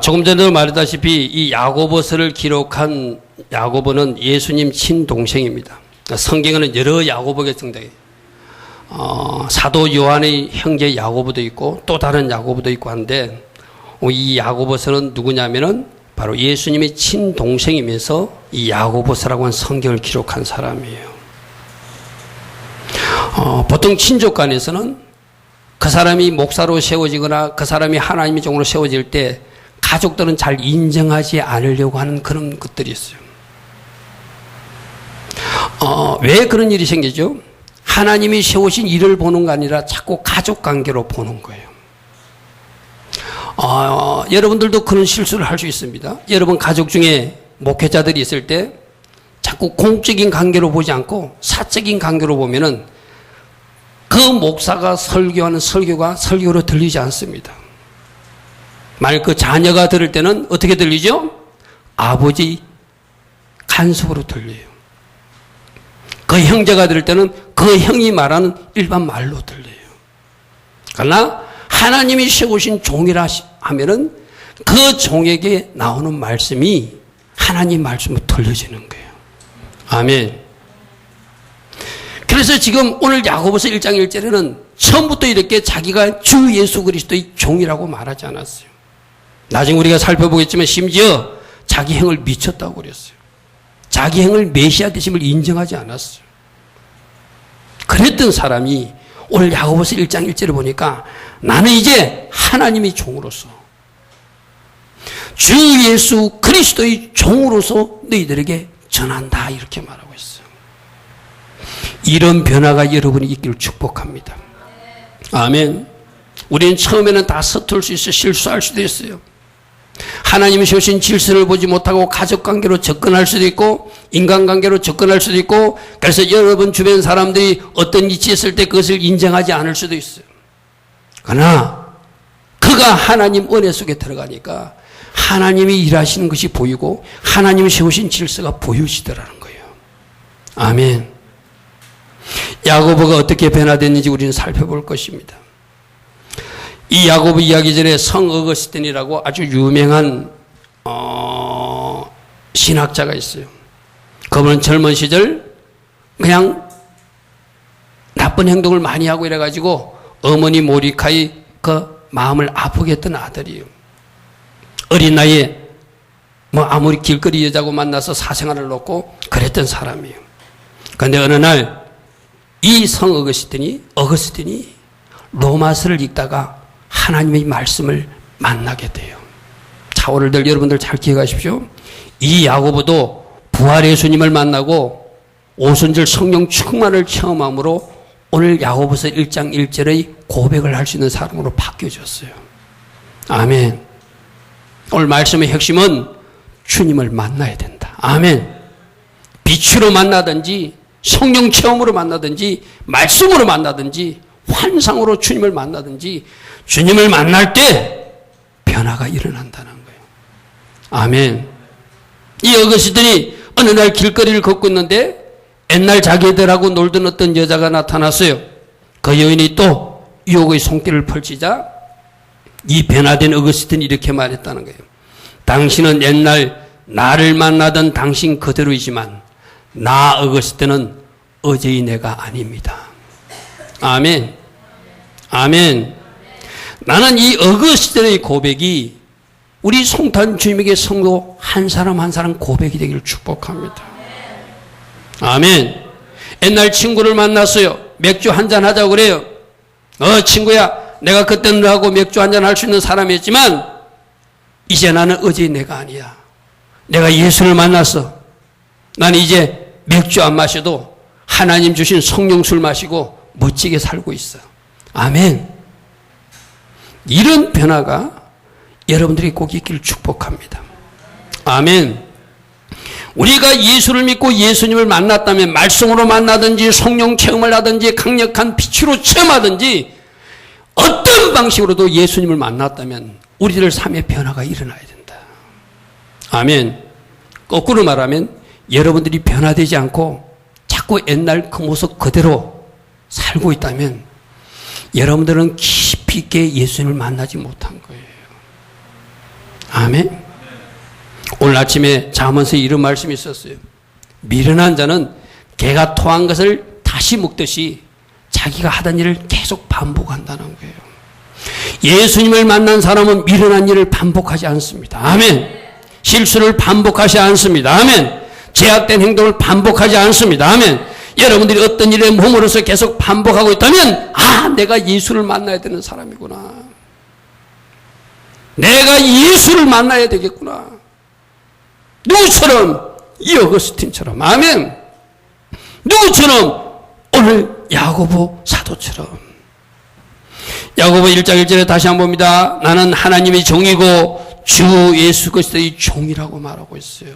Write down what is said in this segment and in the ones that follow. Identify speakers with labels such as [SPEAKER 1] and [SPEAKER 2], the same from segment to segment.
[SPEAKER 1] 조금 전에도 말했다시피 이 야고보서를 기록한 야고보는 예수님 친동생입니다. 성경에는 여러 야고보가 등장해요. 사도 요한의 형제 야고보도 있고 또 다른 야고보도 있고 한데 이 야고보서는 누구냐면은 바로 예수님의 친동생이면서 이 야고보서라고 하는 성경을 기록한 사람이에요. 보통 친족간에서는 그 사람이 목사로 세워지거나 그 사람이 하나님의 종으로 세워질 때 가족들은 잘 인정하지 않으려고 하는 그런 것들이 있어요. 왜 그런 일이 생기죠? 하나님이 세우신 일을 보는 게 아니라 자꾸 가족 관계로 보는 거예요. 여러분들도 그런 실수를 할 수 있습니다. 여러분 가족 중에 목회자들이 있을 때 자꾸 공적인 관계로 보지 않고 사적인 관계로 보면은 그 목사가 설교하는 설교가 설교로 들리지 않습니다. 만약 그 자녀가 들을 때는 어떻게 들리죠? 아버지 간섭으로 들려요. 그 형제가 들을 때는 그 형이 말하는 일반 말로 들려요. 그러나 하나님이 세우신 종이라 하면은 그 종에게 나오는 말씀이 하나님 말씀으로 들려지는 거예요. 아멘. 그래서 지금 오늘 야고보서 1장 1절에는 처음부터 이렇게 자기가 주 예수 그리스도의 종이라고 말하지 않았어요. 나중에 우리가 살펴보겠지만 심지어 자기 형을 미쳤다고 그랬어요. 자기 형을 메시아 되심을 인정하지 않았어요. 그랬던 사람이 오늘 야고보서 1장 1절을 보니까 나는 이제 하나님의 종으로서 주 예수 그리스도의 종으로서 너희들에게 전한다 이렇게 말하고 있어요. 이런 변화가 여러분이 있기를 축복합니다. 아멘. 우리는 처음에는 다 서툴 수 있어 실수할 수도 있어요. 하나님이 세우신 질서를 보지 못하고 가족관계로 접근할 수도 있고 인간관계로 접근할 수도 있고 그래서 여러분 주변 사람들이 어떤 위치에 있을 때 그것을 인정하지 않을 수도 있어요. 그러나 그가 하나님 은혜 속에 들어가니까 하나님이 일하시는 것이 보이고 하나님이 세우신 질서가 보여지더라는 거예요. 아멘. 야고보가 어떻게 변화됐는지 우리는 살펴볼 것입니다. 이 야고보 이야기 전에 성 어거스틴이라고 아주 유명한 신학자가 있어요. 그분은 젊은 시절 그냥 나쁜 행동을 많이 하고 이래가지고 어머니 모리카의 그 마음을 아프게 했던 아들이에요. 어린 나이에 아무리 길거리 여자고 만나서 사생활을 놓고 그랬던 사람이에요. 그런데 어느 날 이 성 어거스틴이 로마서를 읽다가 하나님의 말씀을 만나게 돼요. 자, 오늘들 여러분들 잘 기억하십시오. 이 야고보도 부활의 예수님을 만나고 오순절 성령 충만을 체험함으로 오늘 야고보서 1장 1절의 고백을 할 수 있는 사람으로 바뀌어졌어요. 아멘. 오늘 말씀의 핵심은 주님을 만나야 된다. 아멘. 빛으로 만나든지 성령 체험으로 만나든지 말씀으로 만나든지 환상으로 주님을 만나든지 주님을 만날 때 변화가 일어난다는 거예요. 아멘. 이 어거스틴이 어느 날 길거리를 걷고 있는데 옛날 자기들하고 놀던 어떤 여자가 나타났어요. 그 여인이 또 유혹의 손길을 펼치자 이 변화된 어거스틴이 이렇게 말했다는 거예요. 당신은 옛날 나를 만나던 당신 그대로이지만 나 어거스틴은 어제의 내가 아닙니다. 아멘. 아멘. 나는 이 어거스틴의 고백이 우리 송탄 주님에게 성도 한 사람 한 사람 고백이 되기를 축복합니다. 아멘. 옛날 친구를 만났어요. 맥주 한잔 하자고 그래요. 친구야, 내가 그때 너하고 맥주 한잔 할 수 있는 사람이었지만 이제 나는 어제의 내가 아니야. 내가 예수를 만났어. 나는 이제 맥주 안 마셔도 하나님 주신 성령술 마시고 멋지게 살고 있어. 아멘. 이런 변화가 여러분들이 꼭 있기를 축복합니다. 아멘. 우리가 예수를 믿고 예수님을 만났다면 말씀으로 만나든지 성령 체험을 하든지 강력한 빛으로 체험하든지 어떤 방식으로도 예수님을 만났다면 우리들 삶의 변화가 일어나야 된다. 아멘. 거꾸로 말하면 여러분들이 변화되지 않고 자꾸 옛날 그 모습 그대로 살고 있다면 여러분들은 깊이 있게 예수님을 만나지 못한 거예요. 아멘. 오늘 아침에 잠언서에 이런 말씀이 있었어요. 미련한 자는 개가 토한 것을 다시 먹듯이 자기가 하던 일을 계속 반복한다는 거예요. 예수님을 만난 사람은 미련한 일을 반복하지 않습니다. 아멘. 실수를 반복하지 않습니다. 아멘. 제약된 행동을 반복하지 않습니다. 아멘. 여러분들이 어떤 일에 몸으로서 계속 반복하고 있다면 내가 예수를 만나야 되는 사람이구나. 내가 예수를 만나야 되겠구나. 누구처럼? 이 어거스틴처럼. 아멘. 누구처럼? 오늘 야고보 사도처럼. 야고보 1장 1절에 다시 한번 봅니다. 나는 하나님의 종이고 주 예수 그리스도의 종이라고 말하고 있어요.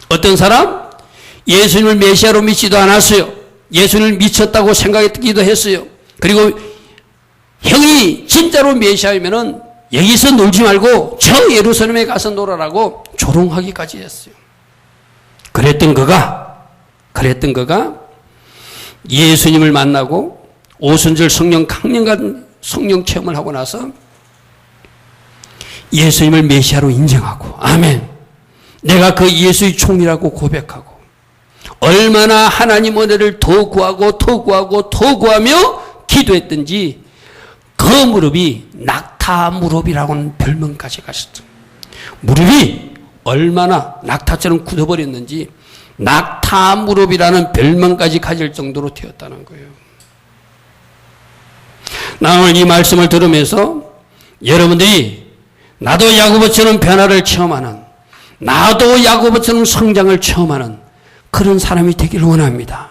[SPEAKER 1] 어떤 사람? 예수님을 메시아로 믿지도 않았어요. 예수님을 미쳤다고 생각했기도 했어요. 그리고 형이 진짜로 메시아이면은 여기서 놀지 말고 저 예루살렘에 가서 놀아라고 조롱하기까지 했어요. 그랬던 그가 예수님을 만나고 오순절 성령 강림간 성령 체험을 하고 나서 예수님을 메시아로 인정하고 아멘. 내가 그 예수의 종이라고 고백하고 얼마나 하나님 은혜를 더 구하고 더 구하고 더 구하며 기도했든지 그 무릎이 낙타 무릎이라고는 별명까지 갔었죠. 무릎이 얼마나 낙타처럼 굳어버렸는지 낙타 무릎이라는 별명까지 가질 정도로 되었다는 거예요. 나 오늘 이 말씀을 들으면서 여러분들이 나도 야고보처럼 변화를 체험하는, 나도 야고보처럼 성장을 체험하는 그런 사람이 되기를 원합니다.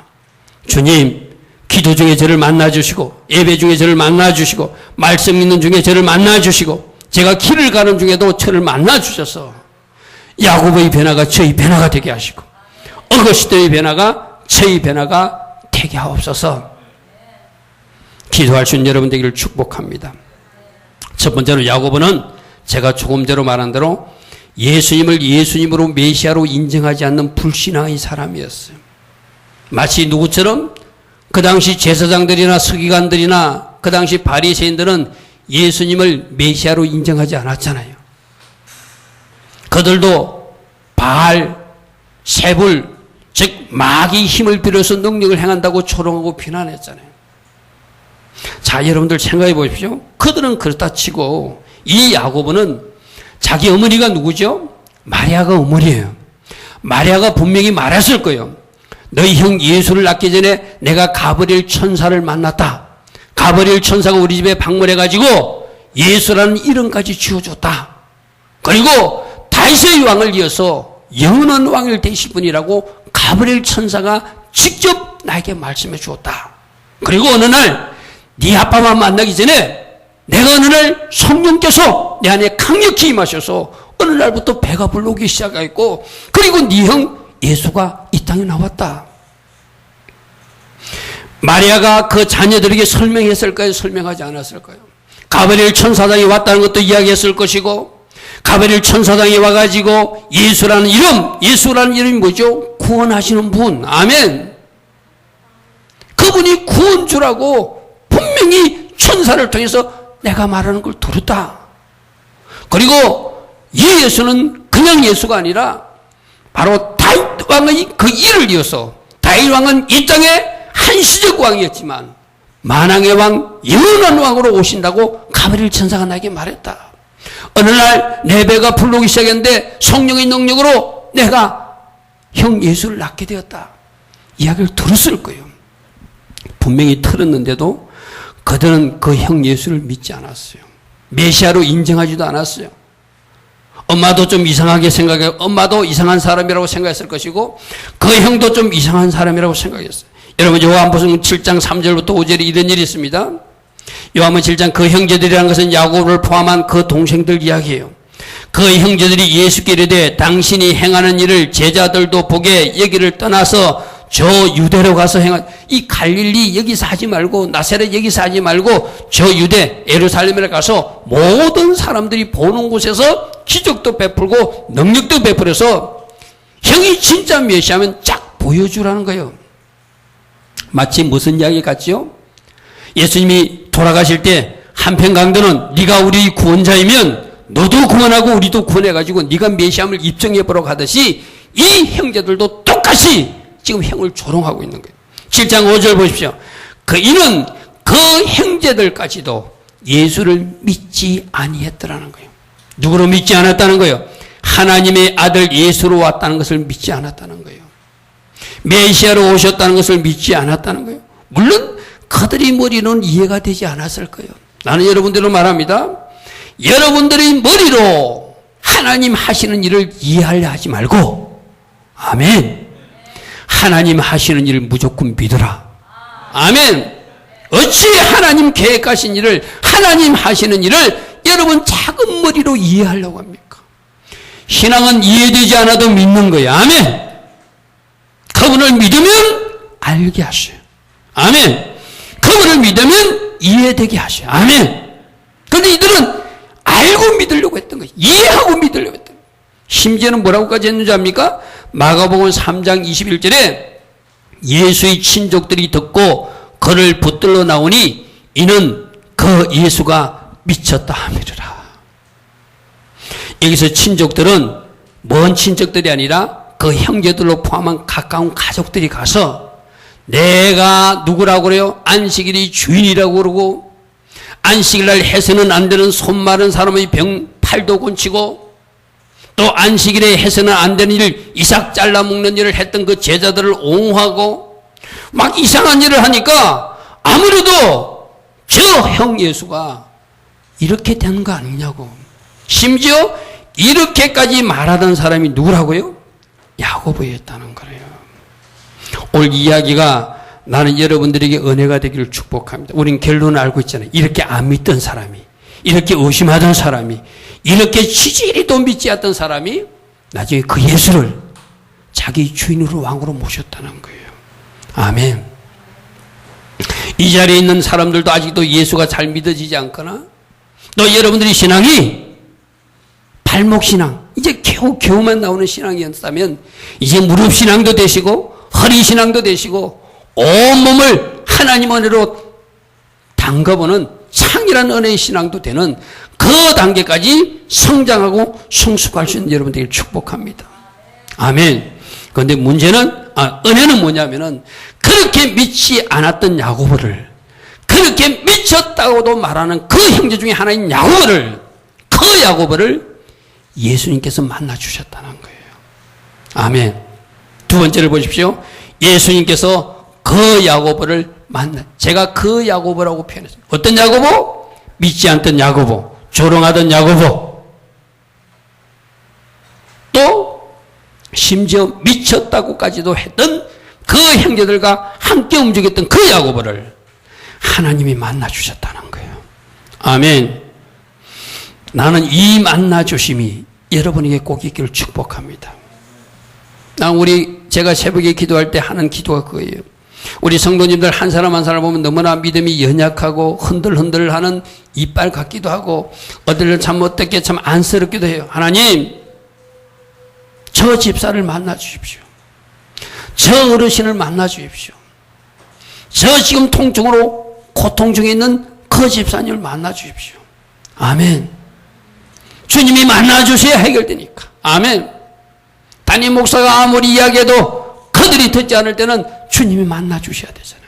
[SPEAKER 1] 주님, 기도 중에 저를 만나주시고 예배 중에 저를 만나주시고 말씀 있는 중에 저를 만나주시고 제가 길을 가는 중에도 저를 만나주셔서 야고보의 변화가 저의 변화가 되게 하시고 어거스틴의 변화가 저의 변화가 되게 하옵소서. 기도할 수 있는 여러분 되기를 축복합니다. 첫 번째로 야고보는 제가 조금 전에 말한 대로 예수님을 예수님으로 메시아로 인정하지 않는 불신앙의 사람이었어요. 마치 누구처럼? 그 당시 제사장들이나 서기관들이나 그 당시 바리새인들은 예수님을 메시아로 인정하지 않았잖아요. 그들도 바알, 세불, 즉 마귀의 힘을 빌어서 능력을 행한다고 조롱하고 비난했잖아요. 자, 여러분들 생각해 보십시오. 그들은 그렇다 치고 이 야고보는 자기 어머니가 누구죠? 마리아가 어머니예요. 마리아가 분명히 말했을 거예요. 너희 형 예수를 낳기 전에 내가 가브리엘 천사를 만났다. 가브리엘 천사가 우리 집에 방문해가지고 예수라는 이름까지 지어줬다. 그리고 다윗의 왕을 이어서 영원한 왕을 되실 분이라고 가브리엘 천사가 직접 나에게 말씀해 주었다. 그리고 어느 날 네 아빠만 만나기 전에 내가 어느 날 성령께서 내 안에 강력히 임하셔서 어느 날부터 배가 불러오기 시작했고 그리고 네 형 예수가 이 땅에 나왔다. 마리아가 그 자녀들에게 설명했을까요? 설명하지 않았을까요? 가브리엘 천사장이 왔다는 것도 이야기했을 것이고 가브리엘 천사장이 와가지고 예수라는 이름이 뭐죠? 구원하시는 분. 아멘. 그분이 구원주라고 분명히 천사를 통해서 내가 말하는 걸 들었다. 그리고 이 예수는 그냥 예수가 아니라 바로 다윗 왕의 그 일을 이어서 다윗 왕은 이 땅에 한시적 왕이었지만 만왕의 왕, 영원한 왕으로 오신다고 가브리엘 천사가 나에게 말했다. 어느 날 내 배가 불르기 시작했는데 성령의 능력으로 내가 형 예수를 낳게 되었다. 이야기를 들었을 거예요. 분명히 들었는데도 그들은 그 형 예수를 믿지 않았어요. 메시아로 인정하지도 않았어요. 엄마도 좀 이상하게 생각해요. 엄마도 이상한 사람이라고 생각했을 것이고 그 형도 좀 이상한 사람이라고 생각했어요. 여러분 요한복음 7장 3절부터 5절에 이런 일이 있습니다. 요한복음 7장 그 형제들이라는 것은 야고보를 포함한 그 동생들 이야기예요. 그 형제들이 예수께 이르되 당신이 행하는 일을 제자들도 보게 여기를 떠나서 저 유대로 가서 이 갈릴리 여기서 하지 말고 나사렛 여기서 하지 말고 저 유대 예루살렘에 가서 모든 사람들이 보는 곳에서 기적도 베풀고 능력도 베풀어서 형이 진짜 메시아면 쫙 보여주라는 거예요. 마치 무슨 이야기 같지요? 예수님이 돌아가실 때 한편 강도는 네가 우리 구원자이면 너도 구원하고 우리도 구원해가지고 네가 메시아임을 입증해보라고 하듯이 이 형제들도 똑같이 지금 형을 조롱하고 있는 거예요. 7장 5절 보십시오. 이는 그 형제들까지도 예수를 믿지 아니했더라는 거예요. 누구로 믿지 않았다는 거예요? 하나님의 아들 예수로 왔다는 것을 믿지 않았다는 거예요. 메시아로 오셨다는 것을 믿지 않았다는 거예요. 물론 그들의 머리는 이해가 되지 않았을 거예요. 나는 여러분들로 말합니다. 여러분들의 머리로 하나님 하시는 일을 이해하려 하지 말고, 아멘, 하나님 하시는 일을 무조건 믿어라. 아멘. 어찌 하나님 계획하신 일을, 하나님 하시는 일을 여러분 작은 머리로 이해하려고 합니까? 신앙은 이해되지 않아도 믿는 거예요. 아멘. 그분을 믿으면 알게 하셔요. 아멘. 그분을 믿으면 이해되게 하셔요. 아멘. 그런데 이들은 알고 믿으려고 했던 거예요. 이해하고 믿으려고 했던 거예요. 심지어는 뭐라고까지 했는지 압니까? 마가복음 3장 21절에 예수의 친족들이 듣고 그를 붙들러 나오니 이는 그 예수가 미쳤다 하미르라. 여기서 친족들은 먼 친척들이 아니라 그 형제들로 포함한 가까운 가족들이 가서 내가 누구라고 그래요? 안식일이 주인이라고 그러고 안식일날 해서는 안 되는 손 마른 사람의 팔도 곤치고 또 안식일에 해서는 안 되는 일, 이삭 잘라 먹는 일을 했던 그 제자들을 옹호하고 막 이상한 일을 하니까 아무래도 저 형 예수가 이렇게 된 거 아니냐고. 심지어 이렇게까지 말하던 사람이 누구라고요? 야고보였다는 거예요. 오늘 이야기가 나는 여러분들에게 은혜가 되기를 축복합니다. 우린 결론을 알고 있잖아요. 이렇게 안 믿던 사람이, 이렇게 의심하던 사람이, 이렇게 지지리도 믿지 않던 사람이 나중에 그 예수를 자기 주인으로 왕으로 모셨다는 거예요. 아멘. 이 자리에 있는 사람들도 아직도 예수가 잘 믿어지지 않거나 또 여러분들이 신앙이 발목신앙, 이제 겨우만 나오는 신앙이었다면 이제 무릎신앙도 되시고 허리신앙도 되시고 온몸을 하나님 은혜로 담가보는 창이란 은혜의 신앙도 되는 그 단계까지 성장하고 성숙할 수 있는 여러분들에게 축복합니다. 아멘. 그런데 문제는, 은혜는 뭐냐면은 그렇게 믿지 않았던 야고보를, 그렇게 미쳤다고도 말하는 그 형제 중에 하나인 야고보를, 그 야고보를 예수님께서 만나주셨다는 거예요. 아멘. 두 번째를 보십시오. 예수님께서 그 야고보를 제가 그 야고보라고 표현했어요. 어떤 야고보? 믿지 않던 야고보, 조롱하던 야고보, 또 심지어 미쳤다고까지도 했던 그 형제들과 함께 움직였던 그 야고보를 하나님이 만나주셨다는 거예요. 아멘. 나는 이 만나주심이 여러분에게 꼭 있기를 축복합니다. 제가 새벽에 기도할 때 하는 기도가 그거예요. 우리 성도님들 한 사람 한 사람 보면 너무나 믿음이 연약하고 흔들흔들하는 이빨 같기도 하고 어들은 참 어떻게 참 안쓰럽기도 해요. 하나님, 저 집사를 만나 주십시오. 저 어르신을 만나 주십시오. 저 지금 통증으로 고통 중에 있는 그 집사님을 만나 주십시오. 아멘. 주님이 만나 주셔야 해결되니까. 아멘. 담임 목사가 아무리 이야기해도 그들이 듣지 않을 때는 주님이 만나 주셔야 되잖아요.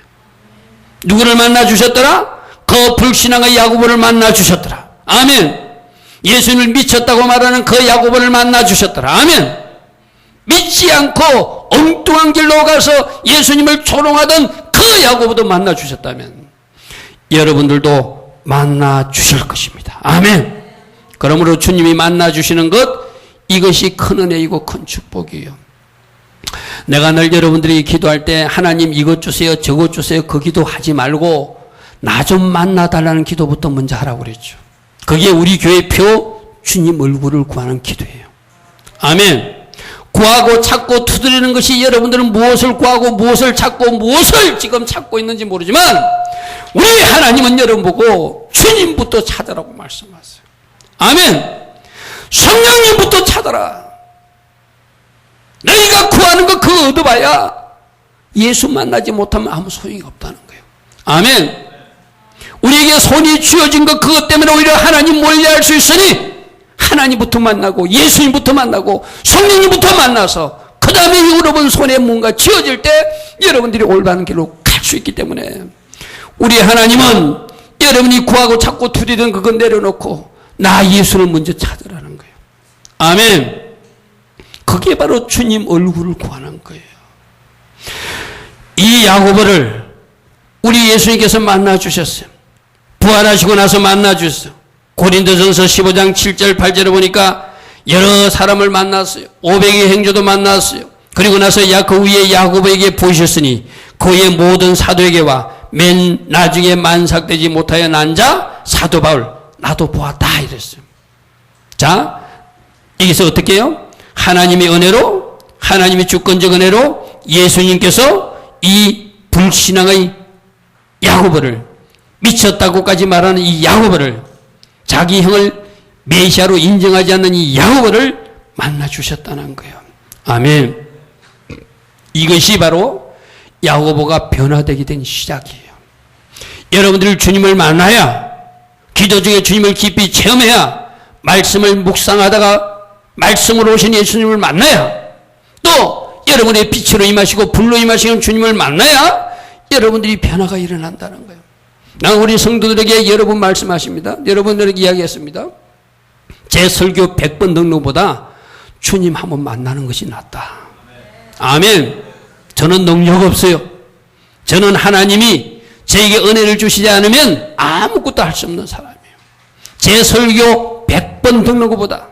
[SPEAKER 1] 누구를 만나 주셨더라? 그 불신앙의 야고보를 만나 주셨더라. 아멘. 예수님을 미쳤다고 말하는 그 야고보를 만나 주셨더라. 아멘. 믿지 않고 엉뚱한 길로 가서 예수님을 조롱하던 그 야고보도 만나 주셨다면 여러분들도 만나 주실 것입니다. 아멘. 그러므로 주님이 만나 주시는 것, 이것이 큰 은혜이고 큰 축복이에요. 내가 늘 여러분들이 기도할 때 하나님 이것 주세요, 저것 주세요, 그 기도 하지 말고 나 좀 만나달라는 기도부터 먼저 하라고 그랬죠. 그게 우리 교회표 주님 얼굴을 구하는 기도예요. 아멘. 구하고 찾고 두드리는 것이 여러분들은 무엇을 구하고 무엇을 찾고 무엇을 지금 찾고 있는지 모르지만 우리 하나님은 여러분 보고 주님부터 찾으라고 말씀하세요. 아멘. 성령님부터 찾아라. 너희가 구하는 거 그거 얻어봐야 예수 만나지 못하면 아무 소용이 없다는 거예요. 아멘. 우리에게 손이 쥐어진 거 그것 때문에 오히려 하나님 멀리할 수 있으니 하나님부터 만나고 예수님부터 만나고 성령님부터 만나서 그 다음에 여러분 손에 뭔가 쥐어질 때 여러분들이 올바른 길로 갈 수 있기 때문에 우리 하나님은 여러분이 구하고 찾고 두리던 그거 내려놓고 나 예수를 먼저 찾으라는 거예요. 아멘. 그게 바로 주님 얼굴을 구하는 거예요. 이 야고보를 우리 예수님께서 만나주셨어요. 부활하시고 나서 만나주셨어요. 고린도전서 15장 7절 8절에 보니까 여러 사람을 만났어요. 500의 행조도 만났어요. 그리고 나서 그 위에 야고보에게 보이셨으니 그의 모든 사도에게와 맨 나중에 만삭되지 못하여 난 자 사도 바울 나도 보았다 이랬어요. 자, 여기서 어떻게 해요? 하나님의 은혜로, 하나님의 주권적 은혜로 예수님께서 이 불신앙의 야고보를, 미쳤다고까지 말하는 이 야고보를, 자기 형을 메시아로 인정하지 않는 이 야고보를 만나주셨다는 거예요. 아멘. 이것이 바로 야고보가 변화되게 된 시작이에요. 여러분들이 주님을 만나야, 기도 중에 주님을 깊이 체험해야, 말씀을 묵상하다가 말씀으로 오신 예수님을 만나야, 또 여러분의 빛으로 임하시고 불로 임하시는 주님을 만나야 여러분들이 변화가 일어난다는 거예요. 난 우리 성도들에게 여러 번 말씀하십니다. 여러분들에게 이야기했습니다. 제 설교 100번 듣는 것보다 주님 한번 만나는 것이 낫다. 아멘. 저는 능력 없어요. 저는 하나님이 저에게 은혜를 주시지 않으면 아무것도 할 수 없는 사람이에요. 제 설교 100번 듣는 것보다,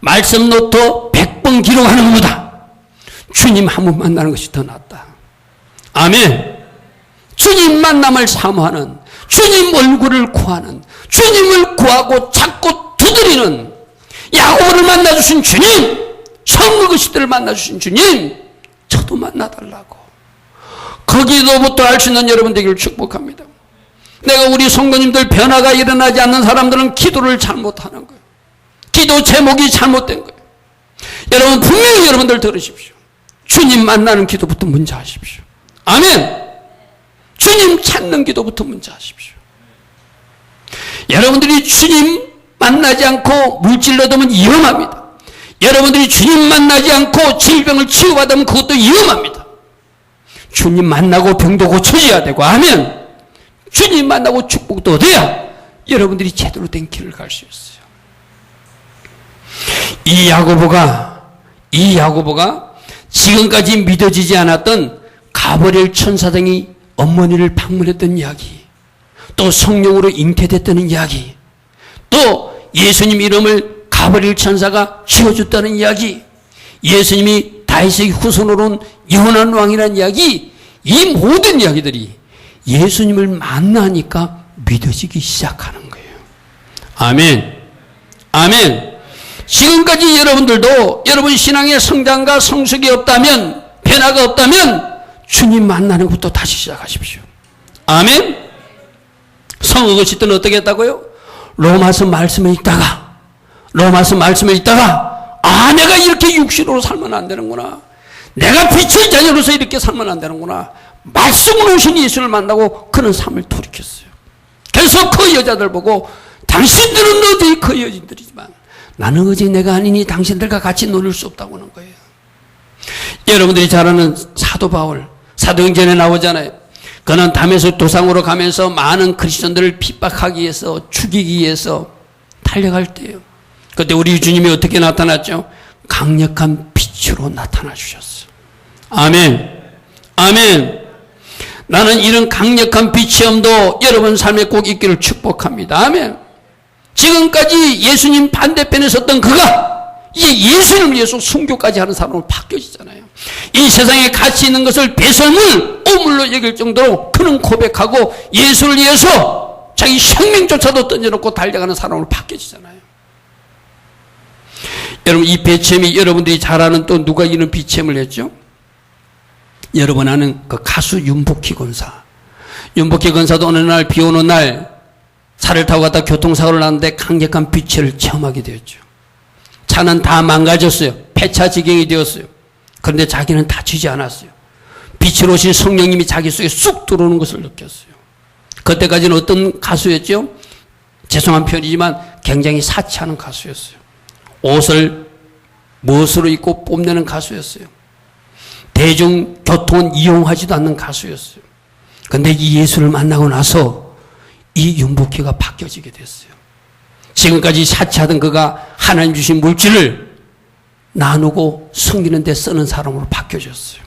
[SPEAKER 1] 말씀 노트 100번 기록하는 것보다 주님 한 번 만나는 것이 더 낫다. 아멘. 주님 만남을 사모하는, 주님 얼굴을 구하는, 주님을 구하고 찾고 두드리는 야고보를 만나주신 주님, 성도 시대를 만나주신 주님, 저도 만나달라고. 거기로부터 알 수 있는 여러분 되기를 축복합니다. 내가 우리 성도님들 변화가 일어나지 않는 사람들은 기도를 잘못하는 거예요. 기도 제목이 잘못된 거예요. 여러분 분명히 여러분들 들으십시오. 주님 만나는 기도부터 먼저 하십시오. 아멘. 주님 찾는 기도부터 먼저 하십시오. 여러분들이 주님 만나지 않고 물질로 얻으면 위험합니다. 여러분들이 주님 만나지 않고 질병을 치유받으면 그것도 위험합니다. 주님 만나고 병도 고쳐져야 되고, 아멘. 주님 만나고 축복도 얻어야 여러분들이 제대로 된 길을 갈 수 있어요. 이 야고보가 지금까지 믿어지지 않았던 가브리엘 천사장이 어머니를 방문했던 이야기, 또 성령으로 잉태됐다는 이야기, 또 예수님 이름을 가브리엘 천사가 지어줬다는 이야기, 예수님이 다윗의 후손으로 온 영원한 왕이라는 이야기, 이 모든 이야기들이 예수님을 만나니까 믿어지기 시작하는 거예요. 아멘. 아멘. 지금까지 여러분들도 여러분 신앙의 성장과 성숙이 없다면, 변화가 없다면 주님 만나는 것부터 다시 시작하십시오. 아멘. 성읍의 때는 어떻게 했다고요? 로마서 말씀을 읽다가 내가 이렇게 육신으로 살면 안 되는구나, 내가 빛의 자녀로서 이렇게 살면 안 되는구나, 말씀으로 오신 예수를 만나고 그런 삶을 돌이켰어요. 그래서 그 여자들 보고 당신들은 어디 그 여인들이지만 나는 어제 내가 아니니 당신들과 같이 놀릴 수 없다고 하는 거예요. 여러분들이 잘 아는 사도 바울, 사도행전에 나오잖아요. 그는 다메섹 도상으로 가면서 많은 크리스천들을 핍박하기 위해서, 죽이기 위해서 달려갈 때예요. 그때 우리 주님이 어떻게 나타났죠? 강력한 빛으로 나타나 주셨어요. 아멘. 아멘. 나는 이런 강력한 빛의 엄도 여러분 삶에 꼭 있기를 축복합니다. 아멘. 지금까지 예수님 반대편에 섰던 그가 이제 예수님을 위해서 순교까지 하는 사람으로 바뀌어지잖아요. 이 세상에 가치 있는 것을 배설물, 오물로 여길 정도로 그는 고백하고 예수를 위해서 자기 생명조차도 던져놓고 달려가는 사람으로 바뀌어지잖아요. 여러분, 이 배체험이 여러분들이 잘 아는, 또 누가 이런 비체험을 했죠? 여러분 아는 그 가수 윤복희 권사. 윤복희 권사도 어느 날 비 오는 날 차를 타고 가다 교통사고를 났는데 강력한 빛을 체험하게 되었죠. 차는 다 망가졌어요. 폐차 지경이 되었어요. 그런데 자기는 다치지 않았어요. 빛으로 오신 성령님이 자기 속에 쑥 들어오는 것을 느꼈어요. 그때까지는 어떤 가수였죠? 죄송한 표현이지만 굉장히 사치하는 가수였어요. 옷을 무엇으로 입고 뽐내는 가수였어요. 대중교통은 이용하지도 않는 가수였어요. 그런데 이 예수를 만나고 나서 이 윤복희가 바뀌어지게 됐어요. 지금까지 사치하던 그가 하나님 주신 물질을 나누고 섬기는 데 쓰는 사람으로 바뀌어졌어요.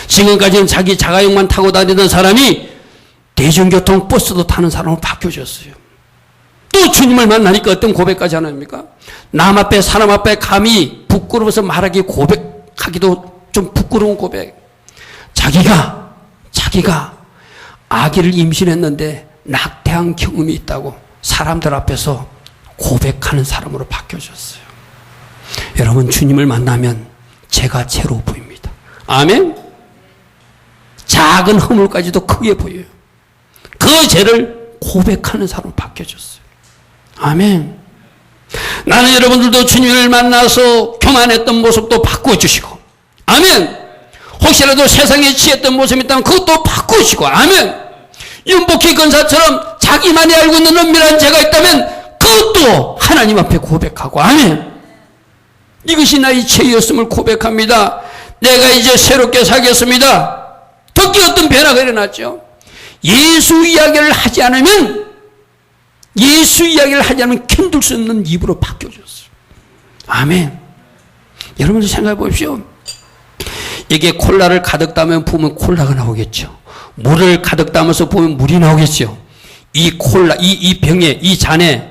[SPEAKER 1] 지금까지는 자기 자가용만 타고 다니던 사람이 대중교통 버스도 타는 사람으로 바뀌어졌어요. 또 주님을 만나니까 어떤 고백까지 하나입니까? 남 앞에 사람 앞에 감히 부끄러워서 말하기 고백하기도 좀 부끄러운 고백. 자기가 아기를 임신했는데 낙태한 경험이 있다고 사람들 앞에서 고백하는 사람으로 바뀌어졌어요. 여러분, 주님을 만나면 죄가 죄로 보입니다. 아멘? 작은 허물까지도 크게 보여요. 그 죄를 고백하는 사람으로 바뀌어졌어요. 아멘. 나는 여러분들도 주님을 만나서 교만했던 모습도 바꿔주시고, 아멘. 혹시라도 세상에 취했던 모습이 있다면 그것도 바꾸시고, 아멘. 윤복희 권사처럼 자기만이 알고 있는 은밀한 죄가 있다면 그것도 하나님 앞에 고백하고, 아멘. 이것이 나의 죄였음을 고백합니다. 내가 이제 새롭게 살겠습니다. 특히 어떤 변화가 일어났죠. 예수 이야기를 하지 않으면 견딜 수 없는 입으로 바뀌어졌어요. 아멘. 여러분들 생각해 보십시오. 이게 콜라를 가득 담으면 부으면 콜라가 나오겠죠. 물을 가득 담아서 부으면 물이 나오겠죠. 이 콜라, 이 병에, 이 잔에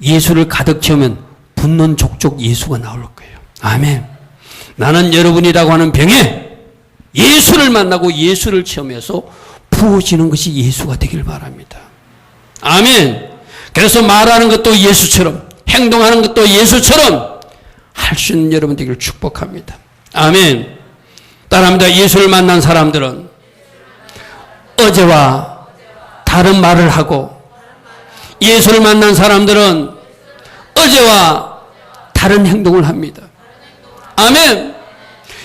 [SPEAKER 1] 예수를 가득 채우면 붓는 족족 예수가 나올 거예요. 아멘. 나는 여러분이라고 하는 병에 예수를 만나고 예수를 체험해서 부어지는 것이 예수가 되길 바랍니다. 아멘. 그래서 말하는 것도 예수처럼, 행동하는 것도 예수처럼 할 수 있는 여러분 되기를 축복합니다. 아멘. 따라합니다. 예수를 만난 사람들은 어제와 다른 말을 하고, 예수를 만난 사람들은 어제와 다른 행동을 합니다. 아멘.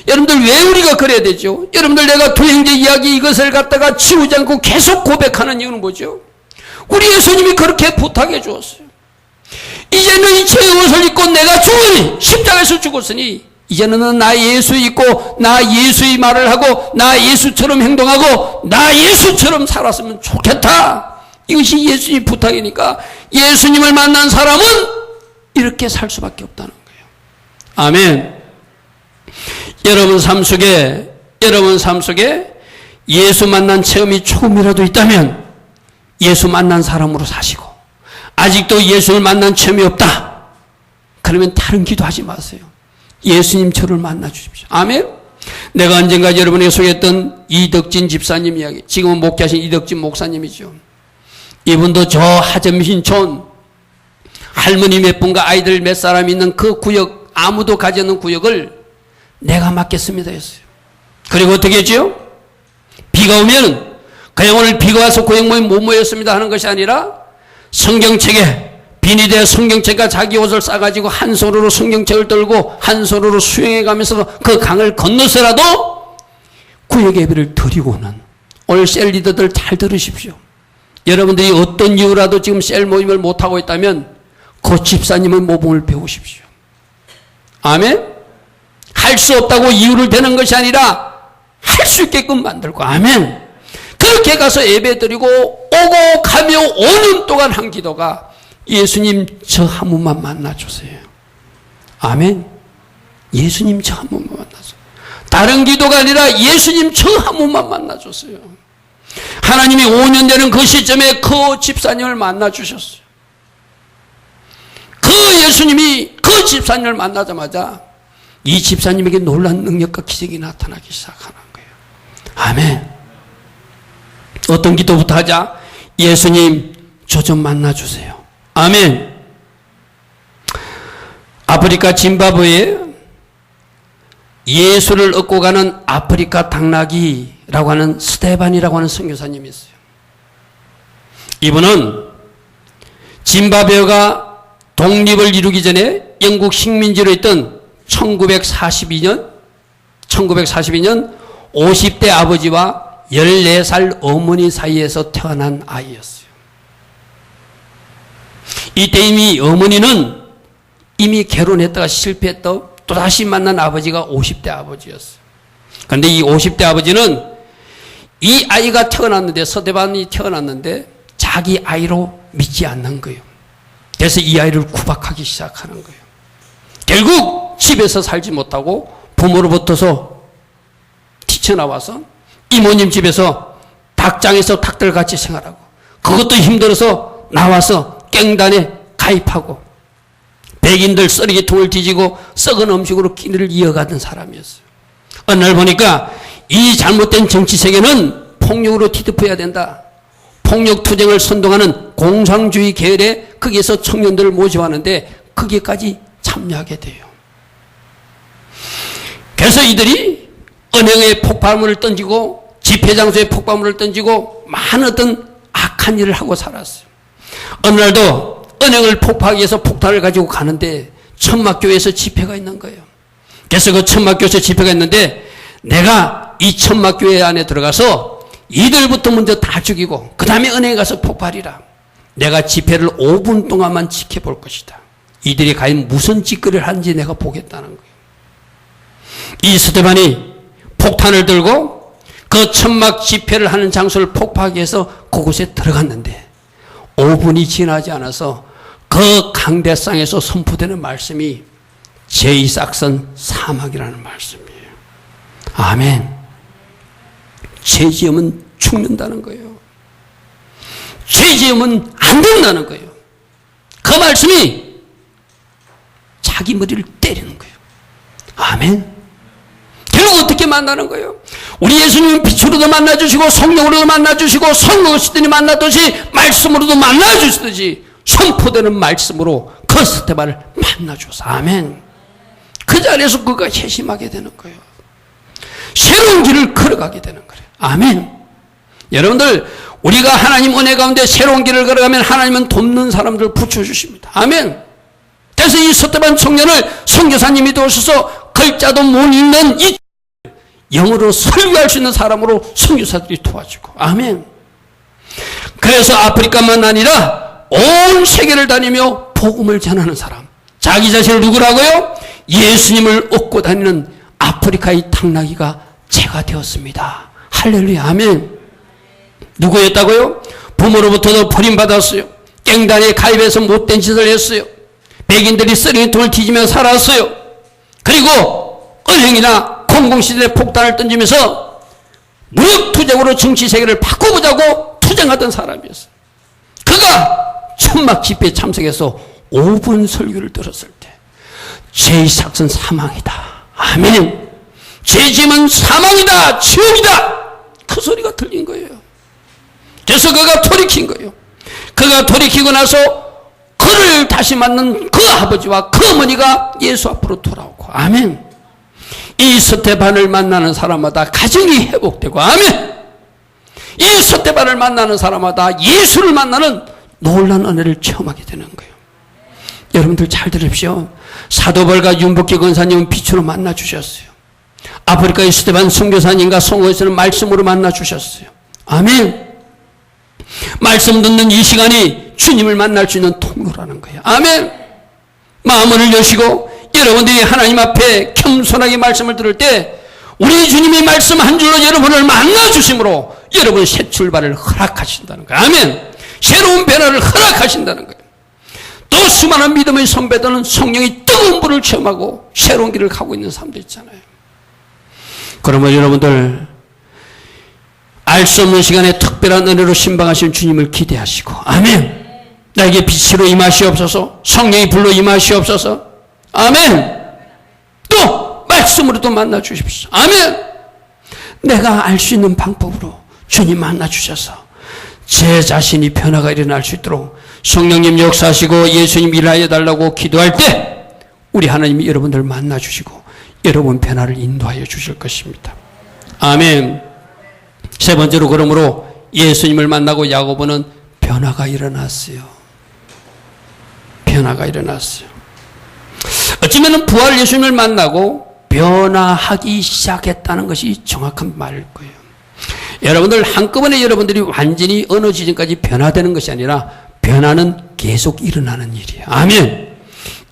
[SPEAKER 1] 여러분들, 왜 우리가 그래야 되죠? 여러분들, 내가 도형제 이야기 이것을 갖다가 치우지 않고 계속 고백하는 이유는 뭐죠? 우리 예수님이 그렇게 부탁해 주었어요. 이제 너희 죄의 옷을 입고 내가 죽으니, 십자가에서 죽었으니 이제는 넌 나 예수 입고 나 예수의 말을 하고 나 예수처럼 행동하고 나 예수처럼 살았으면 좋겠다. 이것이 예수님 부탁이니까 예수님을 만난 사람은 이렇게 살 수밖에 없다는 거예요. 아멘. 여러분 삶 속에 예수 만난 체험이 조금이라도 있다면 예수 만난 사람으로 사시고, 아직도 예수를 만난 체험이 없다 그러면 다른 기도하지 마세요. 예수님 저를 만나 주십시오. 아멘. 내가 언젠가 여러분에게 소개했던 이덕진 집사님 이야기, 지금은 목회하신 이덕진 목사님이죠. 이분도 저 하점신촌 할머니 몇 분과 아이들 몇 사람 있는 그 구역, 아무도 가지 않는 구역을 내가 맡겠습니다 했어요. 그리고 어떻게 했죠? 비가 오면 그냥 오늘 비가 와서 구역 모임 못 모였습니다 하는 것이 아니라 성경책에 비닐에 성경책과 자기 옷을 싸가지고 한 손으로 성경책을 들고 한 손으로 수영해 가면서 그 강을 건너서라도 구역 예배를 드리고는, 오늘 셀 리더들 잘 들으십시오. 여러분들이 어떤 이유라도 지금 셀 모임을 못하고 있다면 그 집사님의 모범을 배우십시오. 아멘. 할 수 없다고 이유를 대는 것이 아니라 할 수 있게끔 만들고, 아멘. 그렇게 가서 예배 드리고 오고 가며 5년 동안 한 기도가 예수님 저 한 분만 만나주세요. 아멘. 예수님 저 한 분만 만나주세요. 다른 기도가 아니라 예수님 저 한 분만 만나주세요. 하나님이 5년 되는 그 시점에 그 집사님을 만나주셨어요. 그 예수님이 그 집사님을 만나자마자 이 집사님에게 놀라운 능력과 기적이 나타나기 시작하는 거예요. 아멘. 어떤 기도부터 하자? 예수님 저 좀 만나주세요. 아멘. 아프리카 짐바브웨에 예수를 얻고 가는 아프리카 당나귀라고 하는 스테반이라고 하는 선교사님이 있어요. 이분은 짐바브웨가 독립을 이루기 전에 영국 식민지로 있던 1942년 50대 아버지와 14살 어머니 사이에서 태어난 아이였어요. 이때 이미 어머니는 이미 결혼했다가 실패했다 또다시 만난 아버지가 50대 아버지였어요. 그런데 이 50대 아버지는 이 아이가 태어났는데, 서대반이 태어났는데 자기 아이로 믿지 않는 거예요. 그래서 이 아이를 구박하기 시작하는 거예요. 결국 집에서 살지 못하고 부모로부터서 뛰쳐나와서 이모님 집에서 닭장에서 닭들같이 생활하고, 그것도 힘들어서 나와서 깽단에 가입하고 백인들 쓰레기통을 뒤지고 썩은 음식으로 끼니를 이어가던 사람이었어요. 어느 날 보니까 이 잘못된 정치 세계는 폭력으로 뒤덮어야 된다. 폭력 투쟁을 선동하는 공산주의 계열에 거기에서 청년들을 모집하는데 거기까지 참여하게 돼요. 그래서 이들이 은행에 폭발물을 던지고 집회 장소에 폭발물을 던지고 많은 어떤 악한 일을 하고 살았어요. 어느 날도 은행을 폭파하기 위해서 폭탄을 가지고 가는데 천막교회에서 집회가 있는 거예요. 그래서 그 천막교회에서 집회가 있는데 내가 이 천막교회 안에 들어가서 이들부터 먼저 다 죽이고 그 다음에 은행에 가서 폭발이라. 내가 집회를 5분 동안만 지켜볼 것이다. 이들이 과연 무슨 짓거리를 하는지 내가 보겠다는 거예요. 이 스데반이 폭탄을 들고 그 천막 집회를 하는 장소를 폭파하기 위해서 그곳에 들어갔는데 5분이 지나지 않아서 그 강대상에서 선포되는 말씀이 제2삭선 사막이라는 말씀이에요. 아멘. 죄 지으면 죽는다는 거예요. 죄 지으면 안 된다는 거예요. 그 말씀이 자기 머리를 때리는 거예요. 아멘. 결국 어떻게 만나는 거예요? 우리 예수님은 빛으로도 만나주시고 성령으로도 만나주시고 성령으시더니 만나듯이 말씀으로도 만나주시듯이 선포되는 말씀으로 그 스데반을 만나줘서 아멘. 그 자리에서 그가 회심하게 되는 거예요. 새로운 길을 걸어가게 되는 거예요. 아멘. 여러분들 우리가 하나님 은혜 가운데 새로운 길을 걸어가면 하나님은 돕는 사람들을 붙여주십니다. 아멘. 그래서 이 스데반 청년을 선교사님이 도우셔서 글자도 못 읽는 이 영어로 설교할 수 있는 사람으로 선교사들이 도와주고 아멘. 그래서 아프리카만 아니라 온 세계를 다니며 복음을 전하는 사람, 자기 자신을 누구라고요? 예수님을 얻고 다니는 아프리카의 당나귀가 제가 되었습니다. 할렐루야 아멘. 누구였다고요? 부모로부터도 버림받았어요. 깽단에 가입해서 못된 짓을 했어요. 백인들이 쓰레기통을 뒤지며 살았어요. 그리고 은행이나 공공시설에 폭탄을 던지면서 무역투쟁으로 정치세계를 바꿔보자고 투쟁하던 사람이었어요. 그가 천막 집회에 참석해서 5분 설교를 들었을 때 제2삭선 사망이다. 아멘. 죄짐은 사망이다. 지옥이다. 그 소리가 들린 거예요. 그래서 그가 돌이킨 거예요. 그가 돌이키고 나서 그를 다시 만난 그 아버지와 그 어머니가 예수 앞으로 돌아오고 아멘. 이 스데반을 만나는 사람마다 가정이 회복되고 아멘. 이 스데반을 만나는 사람마다 예수를 만나는 놀라운 은혜를 체험하게 되는 거예요. 여러분들 잘 들으십시오. 사도벌과 윤복기 권사님은 빛으로 만나주셨어요. 아프리카의 스데반 선교사님과 성호에서는 말씀으로 만나주셨어요. 아멘. 말씀 듣는 이 시간이 주님을 만날 수 있는 통로라는 거예요. 아멘. 마음을 여시고 여러분들이 하나님 앞에 겸손하게 말씀을 들을 때 우리 주님이 말씀 한 줄로 여러분을 만나주심으로 여러분 새 출발을 허락하신다는 거예요. 아멘. 새로운 변화를 허락하신다는 거예요. 또 수많은 믿음의 선배들은 성령이 뜨거운 불을 체험하고 새로운 길을 가고 있는 사람들 있잖아요. 그러면 여러분들 알 수 없는 시간에 특별한 은혜로 신방하신 주님을 기대하시고 아멘. 나에게 빛으로 임하시옵소서. 성령의 불로 임하시옵소서. 아멘. 또 말씀으로도 만나 주십시오. 아멘. 내가 알 수 있는 방법으로 주님 만나 주셔서 제 자신이 변화가 일어날 수 있도록 성령님 역사하시고 예수님 일하여 달라고 기도할 때 우리 하나님이 여러분들 만나 주시고 여러분 변화를 인도하여 주실 것입니다. 아멘. 세 번째로 그러므로 예수님을 만나고 야고보는 변화가 일어났어요. 변화가 일어났어요. 어쩌면 부활 예수님을 만나고 변화하기 시작했다는 것이 정확한 말일 거예요. 여러분들 한꺼번에 여러분들이 완전히 어느 지점까지 변화되는 것이 아니라 변화는 계속 일어나는 일이에요. 아멘.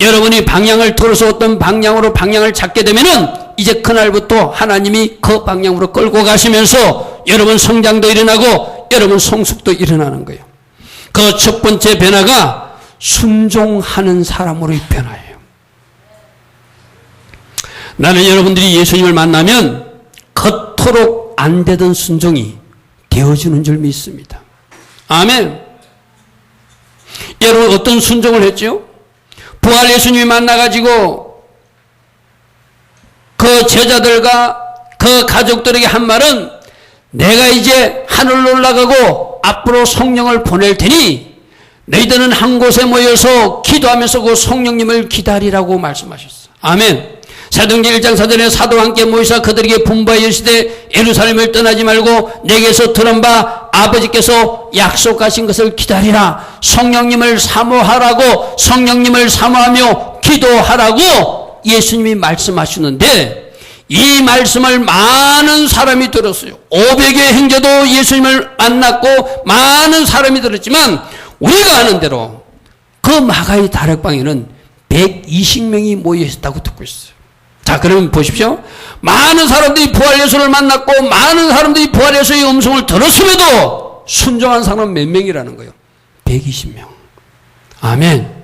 [SPEAKER 1] 여러분이 방향을 틀어서 어떤 방향으로 방향을 잡게 되면은 이제 그날부터 하나님이 그 방향으로 끌고 가시면서 여러분 성장도 일어나고 여러분 성숙도 일어나는 거예요. 그 첫 번째 변화가 순종하는 사람으로의 변화예요. 나는 여러분들이 예수님을 만나면 겉도록 안 되던 순종이 되어지는 줄 믿습니다. 아멘. 여러분 어떤 순종을 했죠? 부활 예수님이 만나가지고 그 제자들과 그 가족들에게 한 말은 내가 이제 하늘로 올라가고 앞으로 성령을 보낼 테니 너희들은 한 곳에 모여서 기도하면서 그 성령님을 기다리라고 말씀하셨어요. 아멘. 사도행전 1장 4절에 사도와 함께 모이사 그들에게 분부하여 이르시되 예루살렘을 떠나지 말고 내게서 들은 바 아버지께서 약속하신 것을 기다리라. 성령님을 사모하라고, 성령님을 사모하며 기도하라고 예수님이 말씀하시는데 이 말씀을 많은 사람이 들었어요. 500의 형제도 예수님을 만났고 많은 사람이 들었지만 우리가 아는 대로 그 마가의 다락방에는 120명이 모여 있었다고 듣고 있어요. 자, 그러면 보십시오. 많은 사람들이 부활 예수를 만났고 많은 사람들이 부활 예수의 음성을 들었음에도 순종한 사람은 몇 명이라는 거예요? 120명. 아멘.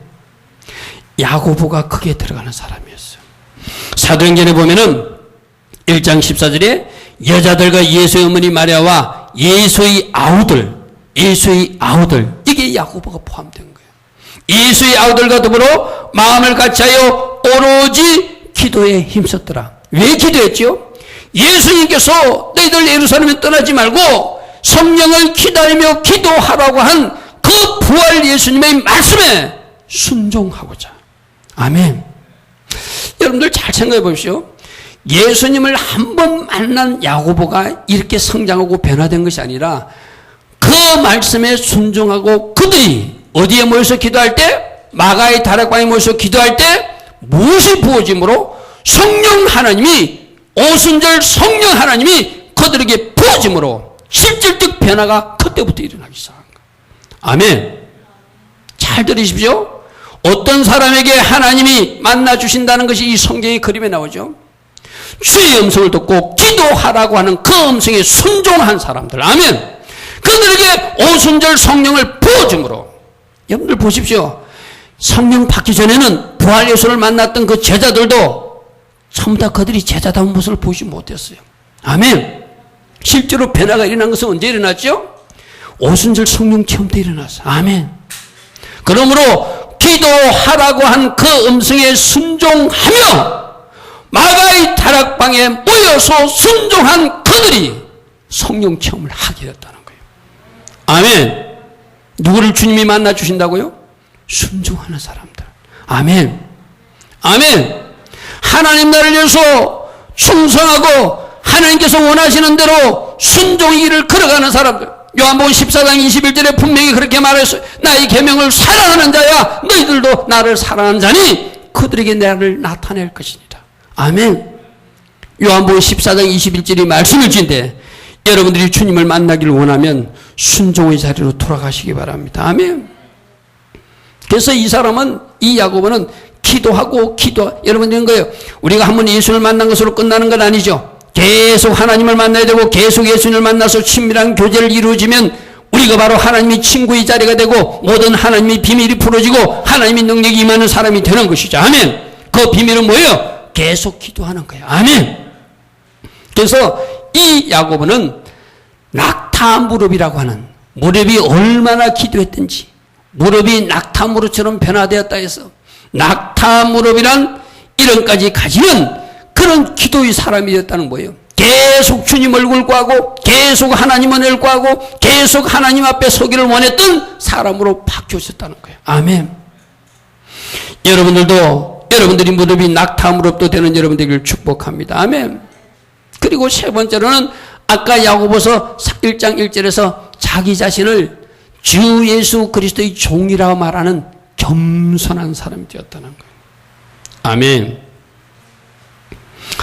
[SPEAKER 1] 야고보가 크게 들어가는 사람이었어요. 사도행전에 보면은 1장 14절에 여자들과 예수의 어머니 마리아와 예수의 아우들 이게 야고보가 포함된 거예요. 예수의 아우들과 더불어 마음을 같이하여 오로지 기도에 힘썼더라. 왜 기도했죠? 예수님께서 너희들 예루살렘에 떠나지 말고 성령을 기다리며 기도하라고 한 그 부활 예수님의 말씀에 순종하고자. 아멘. 여러분들 잘 생각해 보십시오. 예수님을 한 번 만난 야고보가 이렇게 성장하고 변화된 것이 아니라 그 말씀에 순종하고 그들이 어디에 모여서 기도할 때, 마가의 다락방에 모여서 기도할 때 무엇이 부어짐으로 성령 하나님이, 오순절 성령 하나님이 그들에게 부어짐으로 실질적 변화가 그때부터 일어나기 시작한 거예요. 아멘. 잘 들으십시오. 어떤 사람에게 하나님이 만나주신다는 것이 이 성경의 그림에 나오죠. 주의 음성을 듣고 기도하라고 하는 그 음성에 순종한 사람들. 아멘. 그들에게 오순절 성령을 부어줌으로. 여러분들 보십시오. 성령 받기 전에는 부활 예수를 만났던 그 제자들도 전부 다 그들이 제자다운 모습을 보지 못했어요. 아멘. 실제로 변화가 일어난 것은 언제 일어났죠? 오순절 성령 체험 때 일어났어요. 아멘. 그러므로 기도하라고 한 그 음성에 순종하며 마가의 다락방에 모여서 순종한 그들이 성령 체험을 하게 됐다는 거예요. 아멘. 누구를 주님이 만나 주신다고요? 순종하는 사람들. 아멘. 아멘. 하나님 나라를 위해서 충성하고 하나님께서 원하시는 대로 순종의 길을 걸어가는 사람들. 요한복음 14장 21절에 분명히 그렇게 말했어요. 나의 계명을 사랑하는 자야 너희들도 나를 사랑하는 자니 그들에게 나를 나타낼 것이니라. 아멘. 요한복음 14장 21절이 말씀을 주인데 여러분들이 주님을 만나기를 원하면 순종의 자리로 돌아가시기 바랍니다. 아멘. 그래서 이 사람은, 이 야고보는 기도하고 여러분 이런 거예요. 우리가 한번 예수를 만난 것으로 끝나는 건 아니죠. 계속 하나님을 만나야 되고 계속 예수님을 만나서 친밀한 교제를 이루어지면 우리가 바로 하나님의 친구의 자리가 되고 모든 하나님의 비밀이 풀어지고 하나님의 능력이 임하는 사람이 되는 것이죠. 아멘. 그 비밀은 뭐예요? 계속 기도하는 거예요. 아멘. 그래서 이 야고보는 낙타 무릎이라고 하는, 무릎이 얼마나 기도했든지 무릎이 낙타 무릎처럼 변화되었다 해서 낙타 무릎이란 이름까지 가지는 그런 기도의 사람이 되었다는 거예요. 계속 주님 얼굴 구하고 계속 하나님 은혜를 구하고 계속 하나님 앞에 서기를 원했던 사람으로 바뀌어졌다는 거예요. 아멘. 여러분들이 무릎이 낙타 무릎도 되는 여러분들을 축복합니다. 아멘. 그리고 세 번째로는 아까 야고보서 1장 1절에서 자기 자신을 주 예수 그리스도의 종이라고 말하는 겸손한 사람이 되었다는 거예요. 아멘.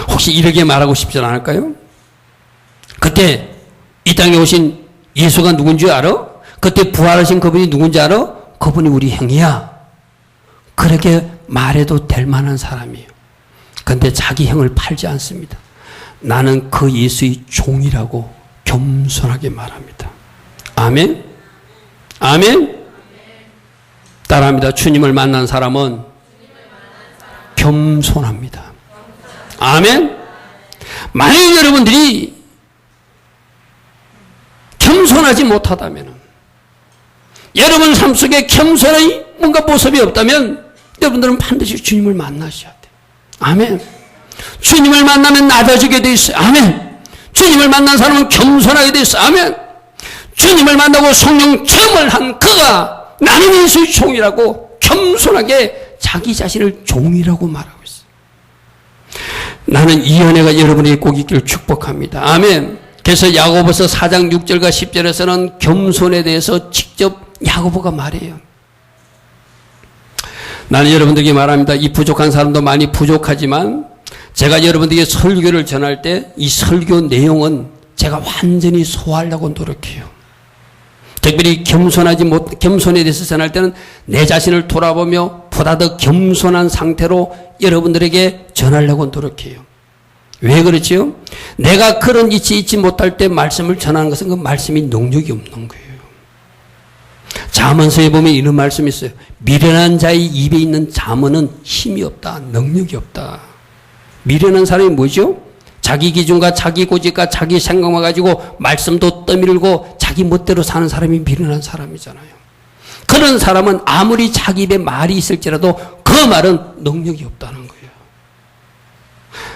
[SPEAKER 1] 혹시 이렇게 말하고 싶지 않을까요? 그때 이 땅에 오신 예수가 누군지 알아? 그때 부활하신 그분이 누군지 알아? 그분이 우리 형이야. 그렇게 말해도 될 만한 사람이에요. 그런데 자기 형을 팔지 않습니다. 나는 그 예수의 종이라고 겸손하게 말합니다. 아멘? 아멘? 따라합니다. 주님을 만난 사람은 겸손합니다. 아멘? 만약 여러분들이 겸손하지 못하다면, 여러분 삶 속에 겸손의 뭔가 모습이 없다면 여러분들은 반드시 주님을 만나셔야 돼요. 아멘. 주님을 만나면 낮아지게 돼 있어요. 아멘. 주님을 만난 사람은 겸손하게 돼 있어요. 아멘. 주님을 만나고 성령 체험을 한 그가 나는 예수의 종이라고 겸손하게 자기 자신을 종이라고 말하고 있어요. 나는 이 은혜가 여러분에게 꼭 있기를 축복합니다. 아멘. 그래서 야고보서 4장 6절과 10절에서는 겸손에 대해서 직접 야고보가 말해요. 나는 여러분들에게 말합니다. 이 부족한 사람도 많이 부족하지만 제가 여러분들에게 설교를 전할 때 이 설교 내용은 제가 완전히 소화하려고 노력해요. 특별히 겸손에 대해서 전할 때는 내 자신을 돌아보며 보다 더 겸손한 상태로 여러분들에게 전하려고 노력해요. 왜 그렇지요? 내가 그런 위치에 있지 못할 때 말씀을 전하는 것은 그 말씀이 능력이 없는 거예요. 잠언서에 보면 이런 말씀이 있어요. 미련한 자의 입에 있는 잠언은 힘이 없다. 능력이 없다. 미련한 사람이 뭐죠? 자기 기준과 자기 고집과 자기 생각만 가지고 말씀도 떠밀고 자기 멋대로 사는 사람이 미련한 사람이잖아요. 그런 사람은 아무리 자기 입에 말이 있을지라도 그 말은 능력이 없다는 거예요.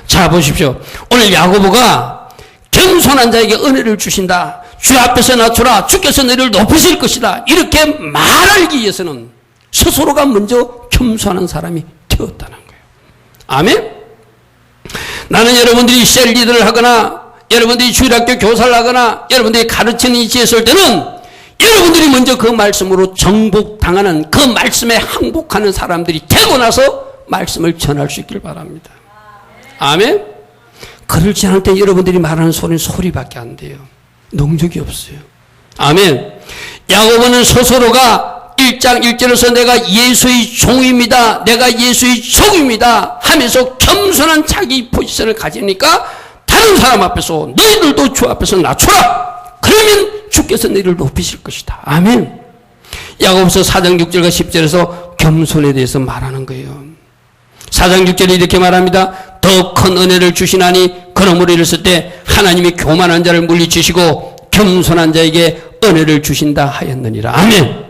[SPEAKER 1] 자, 보십시오. 오늘 야고보가 겸손한 자에게 은혜를 주신다. 주 앞에서 낮추라. 주께서 너를 높이실 것이다. 이렇게 말하기 위해서는 스스로가 먼저 겸손한 사람이 되었다는 거예요. 아멘? 나는 여러분들이 셀 리더를 하거나 여러분들이 주일학교 교사를 하거나 여러분들이 가르치는 위치에 있을 때는 여러분들이 먼저 그 말씀으로 정복당하는 그 말씀에 항복하는 사람들이 되고 나서 말씀을 전할 수 있길 바랍니다. 아멘? 그렇지 않을 때 여러분들이 말하는 소리는 소리밖에 안 돼요. 능력이 없어요. 아멘. 야고보는 스스로가 1장 1절에서 내가 예수의 종입니다. 내가 예수의 종입니다. 하면서 겸손한 자기 포지션을 가지니까 다른 사람 앞에서 너희들도 주 앞에서 낮춰라. 그러면 주께서 너희를 높이실 것이다. 아멘. 야고보서 4장 6절과 10절에서 겸손에 대해서 말하는 거예요. 4장 6절에 이렇게 말합니다. 더 큰 은혜를 주시나니 그러므로 이랬을 때 하나님이 교만한 자를 물리치시고 겸손한 자에게 은혜를 주신다 하였느니라. 아멘.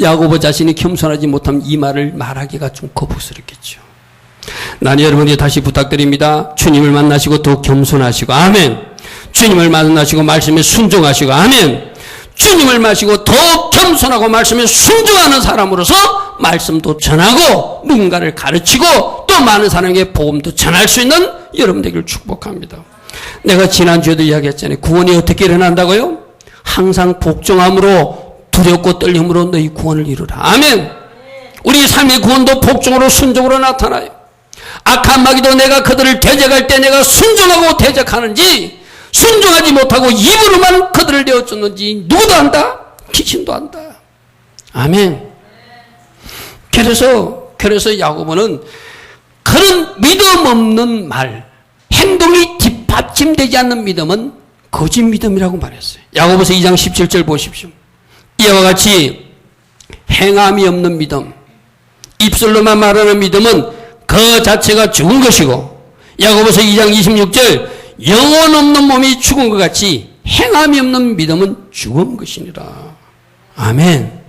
[SPEAKER 1] 야고보 자신이 겸손하지 못하면 이 말을 말하기가 좀 거북스럽겠죠. 난 여러분에게 다시 부탁드립니다. 주님을 만나시고 더 겸손하시고 아멘. 주님을 만나시고 말씀에 순종하시고 아멘. 주님을 마시고 더 겸손하고 말씀에 순종하는 사람으로서 말씀도 전하고 누군가를 가르치고 또 많은 사람에게 복음도 전할 수 있는 여러분 되기를 축복합니다. 내가 지난주에도 이야기했잖아요. 구원이 어떻게 일어난다고요? 항상 복종함으로 두렵고 떨림으로 너희 구원을 이루라. 아멘. 우리 삶의 구원도 복종으로 순종으로 나타나요. 악한 마귀도 내가 그들을 대적할 때 내가 순종하고 대적하는지 순종하지 못하고 입으로만 그들을 내어줬는지 누구도 안다? 귀신도 안다. 아멘. 그래서 야고보는 그런 믿음 없는 말, 행동이 뒷받침되지 않는 믿음은 거짓 믿음이라고 말했어요. 야고보서 2장 17절 보십시오. 이와 같이 행함이 없는 믿음, 입술로만 말하는 믿음은 그 자체가 죽은 것이고, 야고보서 2장 26절 영혼 없는 몸이 죽은 것 같이 행함이 없는 믿음은 죽은 것이니라. 아멘.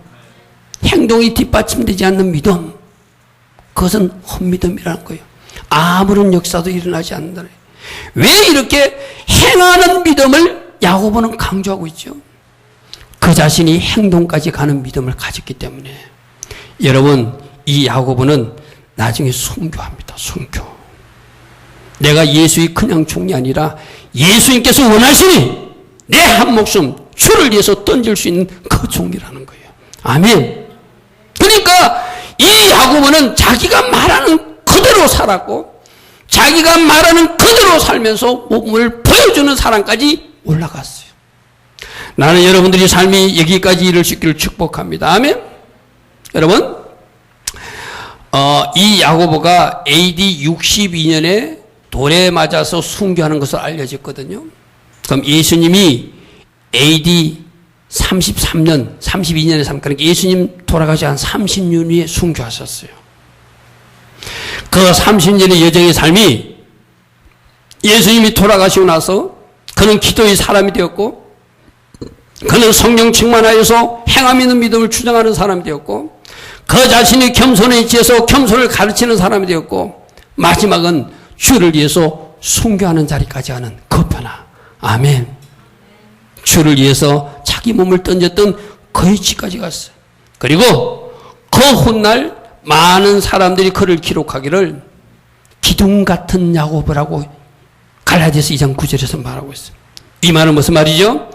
[SPEAKER 1] 행동이 뒷받침되지 않는 믿음, 그것은 헛믿음이라는 거예요. 아무런 역사도 일어나지 않는다. 왜 이렇게 행하는 믿음을 야고보는 강조하고 있죠? 그 자신이 행동까지 가는 믿음을 가졌기 때문에. 여러분, 이 야고보는 나중에 순교합니다. 순교. 내가 예수의 그냥 종이 아니라 예수님께서 원하시니 내 한 목숨 주를 위해서 던질 수 있는 그 종이라는 거예요. 아멘. 그러니까 이 야고보는 자기가 말하는 그대로 살았고 자기가 말하는 그대로 살면서 몸을 보여주는 사람까지 올라갔어요. 나는 여러분들이 삶이 여기까지 이를 수 있기를 축복합니다. 아멘. 여러분, 이 야고보가 AD 62년에 돌에 맞아서 순교하는 것으로 알려졌거든요. 그럼 예수님이 AD 33년, 32년에 그러니까 예수님 돌아가시 한 30년 후에 순교하셨어요. 그 30년의 여정의 삶이 예수님이 돌아가시고 나서 그는 기도의 사람이 되었고, 그는 성령 충만하여서 행함 있는 믿음을 주장하는 사람이 되었고, 그 자신이 겸손에 있지에서 겸손을 가르치는 사람이 되었고, 마지막은 주를 위해서 순교하는 자리까지 하는 그 변화. 아멘. 주를 위해서 자기 몸을 던졌던 그 위치까지 갔어요. 그리고 그 훗날 많은 사람들이 그를 기록하기를 기둥 같은 야고보라고 갈라디아서 2장 9절에서 말하고 있어요. 이 말은 무슨 말이죠?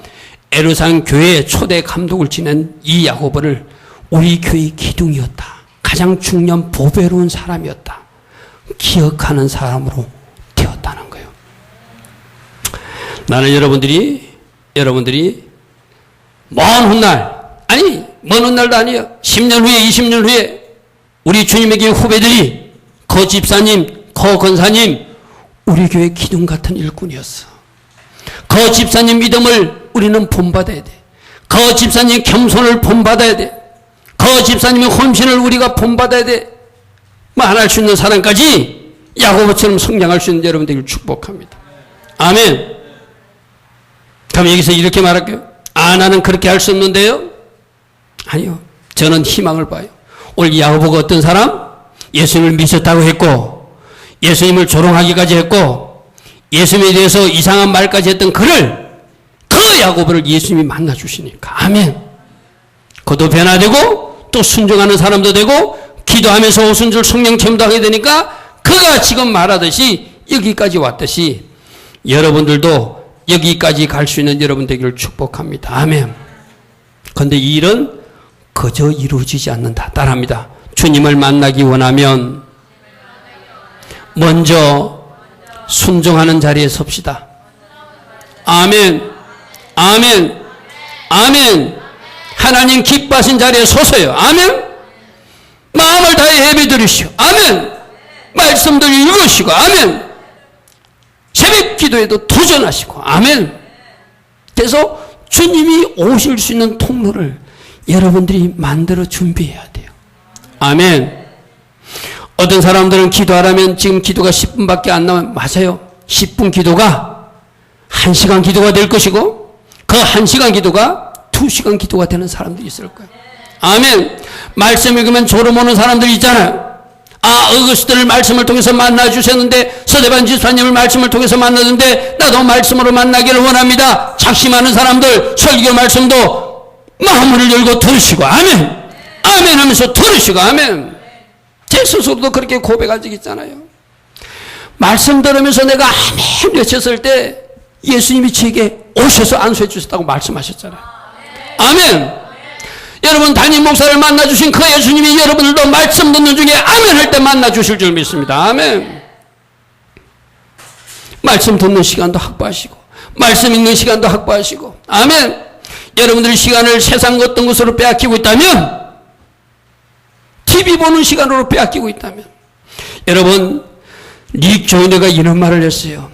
[SPEAKER 1] 에루살렘 교회의 초대 감독을 지낸 이 야고보를 우리 교회의 기둥이었다, 가장 중요한 보배로운 사람이었다, 기억하는 사람으로 되었다는 거예요. 나는 여러분들이 먼 훗날, 아니 먼 훗날도 아니에요. 10년 후에 20년 후에 우리 주님에게 후배들이 그 집사님, 그 권사님 우리 교회 기둥 같은 일꾼이었어. 그 집사님 믿음을 우리는 본받아야 돼. 그 집사님 겸손을 본받아야 돼. 그 집사님의 헌신을 우리가 본받아야 돼. 말할 수 있는 사람까지 야고보처럼 성장할 수 있는 여러분들을 축복합니다. 아멘. 그럼 여기서 이렇게 말할게요. 나는 그렇게 할 수 없는데요? 아니요. 저는 희망을 봐요. 오늘 야고보가 어떤 사람? 예수님을 믿었다고 했고, 예수님을 조롱하기까지 했고, 예수님에 대해서 이상한 말까지 했던 그를, 그 야고보를 예수님이 만나주시니까. 아멘. 그도 변화되고, 또 순종하는 사람도 되고, 기도하면서 오순절 성령 체험도 하게 되니까, 그가 지금 말하듯이 여기까지 왔듯이, 여러분들도 여기까지 갈 수 있는 여러분 되기를 축복합니다. 아멘. 그런데 이 일은 그저 이루어지지 않는다. 따라합니다. 주님을 만나기 원하면 먼저 순종하는 자리에 섭시다. 아멘. 아멘. 아멘. 하나님 기뻐하신 자리에 서서요. 아멘. 마음을 다해 예배드리시오. 아멘. 말씀들 읽으시고. 아멘. 새벽 기도에도 도전하시고. 아멘. 그래서 주님이 오실 수 있는 통로를 여러분들이 만들어 준비해야 돼요. 아멘. 어떤 사람들은 기도하라면 지금 기도가 10분밖에 안 남아요. 맞아요. 10분 기도가 1시간 기도가 될 것이고, 그 1시간 기도가 2시간 기도가 되는 사람들이 있을 거예요. 아멘. 말씀 읽으면 졸음 오는 사람들 있잖아요. 어거스트를 말씀을 통해서 만나주셨는데, 서대반 집사님을 말씀을 통해서 만났는데, 나도 말씀으로 만나기를 원합니다. 작심하는 사람들, 설교 말씀도 마음을 열고 들으시고, 아멘. 아멘 하면서 들으시고, 아멘. 제 스스로도 그렇게 고백한 적 있잖아요. 말씀 들으면서 내가 아멘 외쳤을 때, 예수님이 제게 오셔서 안수해 주셨다고 말씀하셨잖아요. 아멘. 여러분 담임 목사를 만나주신 그 예수님이 여러분들도 말씀 듣는 중에 아멘 할 때 만나주실 줄 믿습니다. 아멘. 말씀 듣는 시간도 확보하시고, 말씀 읽는 시간도 확보하시고, 아멘. 여러분들이 시간을 세상 어떤 것으로 빼앗기고 있다면, TV 보는 시간으로 빼앗기고 있다면, 여러분 릭 조이너가 이런 말을 했어요.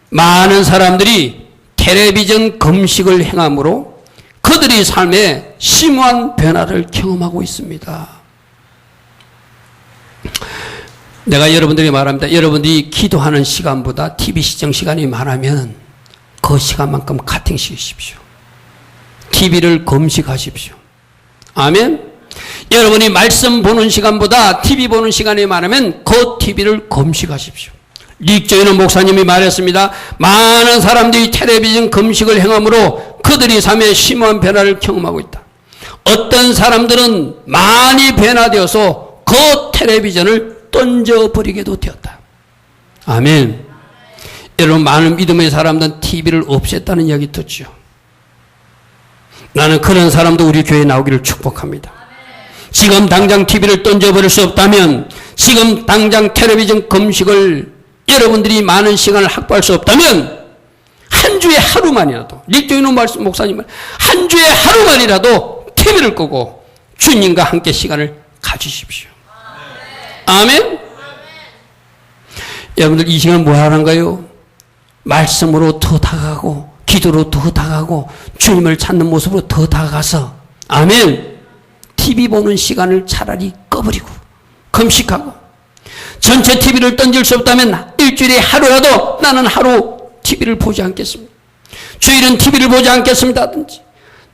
[SPEAKER 1] 많은 사람들이 텔레비전 금식을 행함으로 그들의 삶에 심오한 변화를 경험하고 있습니다. 내가 여러분들에게 말합니다. 여러분들이 기도하는 시간보다 TV 시청 시간이 많으면 그 시간만큼 카팅시키십시오. TV를 금식하십시오. 아멘. 여러분이 말씀 보는 시간보다 TV 보는 시간이 많으면 그 TV를 금식하십시오. 릭 조이너 목사님이 말했습니다. 많은 사람들이 텔레비전 금식을 행함으로 그들이 삶에 심오한 변화를 경험하고 있다. 어떤 사람들은 많이 변화되어서 그 텔레비전을 던져버리게도 되었다. 아멘. 여러분 많은 믿음의 사람들은 TV를 없앴다는 이야기 듣죠. 나는 그런 사람도 우리 교회에 나오기를 축복합니다. 지금 당장 TV를 던져버릴 수 없다면, 지금 당장 텔레비전 금식을 여러분들이 많은 시간을 확보할 수 없다면, 한 주에 하루만이라도, 릭 조이너 목사님은 한 주에 하루만이라도 TV를 끄고 주님과 함께 시간을 가지십시오. 아멘. 여러분들 이 시간 뭐 하는가요? 말씀으로 더 다가가고 기도로 더 다가가고 주님을 찾는 모습으로 더 다가가서 아멘. TV 보는 시간을 차라리 꺼버리고 금식하고 전체 TV를 던질 수 없다면 일주일에 하루라도 나는 하루 TV를 보지 않겠습니다. 주일은 TV를 보지 않겠습니다든지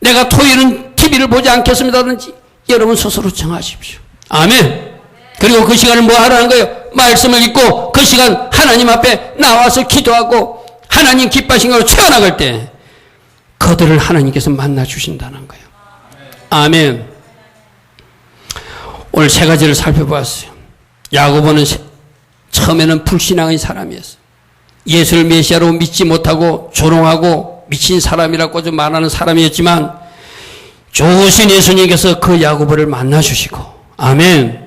[SPEAKER 1] 내가 토요일은 TV를 보지 않겠습니다든지 여러분 스스로 정하십시오. 아멘. 그리고 그 시간을 뭐 하라는 거예요? 말씀을 읽고 그 시간 하나님 앞에 나와서 기도하고 하나님 기뻐하신 걸로 채워나갈 때 그들을 하나님께서 만나주신다는 거예요. 아멘. 오늘 세 가지를 살펴보았어요. 야고보는 처음에는 불신앙의 사람이었어요. 예수를 메시아로 믿지 못하고 조롱하고 미친 사람이라고 좀 말하는 사람이었지만 좋으신 예수님께서 그 야고보를 만나주시고 아멘.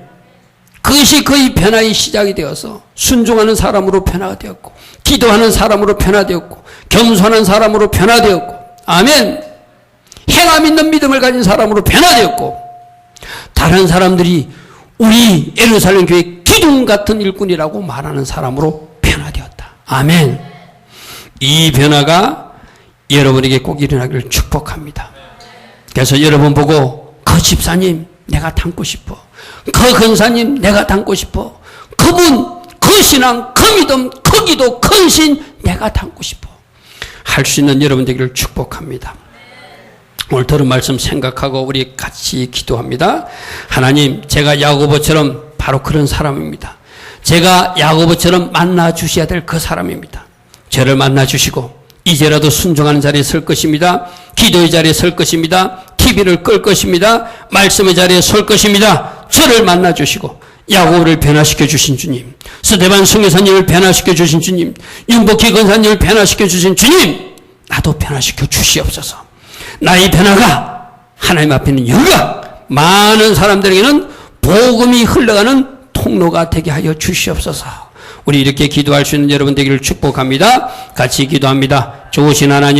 [SPEAKER 1] 그것이 그의 변화의 시작이 되어서 순종하는 사람으로 변화가 되었고 기도하는 사람으로 변화되었고 겸손한 사람으로 변화되었고 아멘. 행함 있는 믿음을 가진 사람으로 변화되었고 다른 사람들이 우리 예루살렘 교회 기둥 같은 일꾼이라고 말하는 사람으로 변화되었다. 아멘. 이 변화가 여러분에게 꼭 일어나기를 축복합니다. 그래서 여러분 보고 그 집사님 내가 닮고 싶어. 그 근사님 내가 닮고 싶어. 그분, 그 신앙, 그 믿음, 그 기도, 그 신 내가 닮고 싶어. 할 수 있는 여러분 되기를 축복합니다. 오늘 들은 말씀 생각하고 우리 같이 기도합니다. 하나님, 제가 야고보처럼 바로 그런 사람입니다. 제가 야고보처럼 만나 주셔야 될 그 사람입니다. 저를 만나 주시고 이제라도 순종하는 자리에 설 것입니다. 기도의 자리에 설 것입니다. TV를 끌 것입니다. 말씀의 자리에 설 것입니다. 저를 만나 주시고 야고보를 변화시켜 주신 주님, 스데반 성교사님을 변화시켜 주신 주님, 윤복희 권사님을 변화시켜 주신 주님, 나도 변화시켜 주시옵소서. 나의 변화가 하나님 앞에 있는 영광, 많은 사람들에게는 복음이 흘러가는 통로가 되게 하여 주시옵소서. 우리 이렇게 기도할 수 있는 여러분 되기를 축복합니다. 같이 기도합니다. 좋으신 하나님